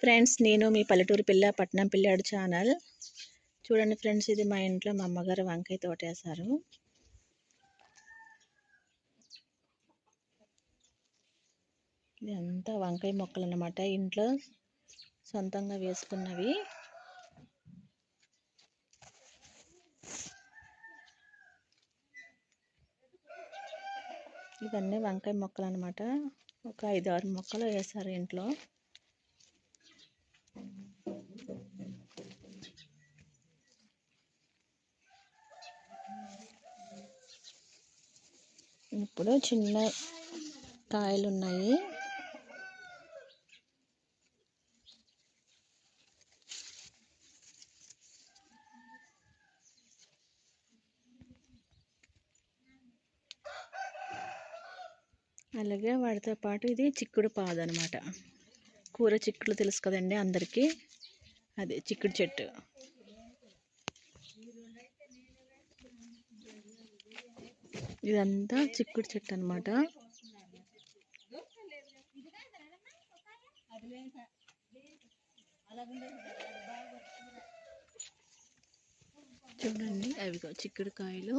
Friends, నేను మీ పల్లెటూరు పిల్ల పట్నం పిల్లాడు ఛానల్. చూడండి ఫ్రెండ్స్, ఇది మా ఇంట్లో మా అమ్మగారు వంకాయ తోటేశారు. ఇది అంతా వంకాయ మొక్కలు అన్నమాట, ఇంట్లో సొంతంగా వేసుకున్నవి. ఇవన్నీ వంకాయ మొక్కలు అన్నమాట. ఒక 5-6 మొక్కలు వేశారు ఇంట్లో. ఇప్పుడు చిన్న కాయలు ఉన్నాయి. అలాగే వాటితో పాటు ఇది చిక్కుడు పాదు అనమాట. కూర చిక్కుడు తెలుసు కదండి అందరికీ, అదే చిక్కుడు చెట్టు. ఇదంతా చిక్కుడు చెట్టు అనమాట. చూడండి, అవిగో చిక్కుడు కాయలు.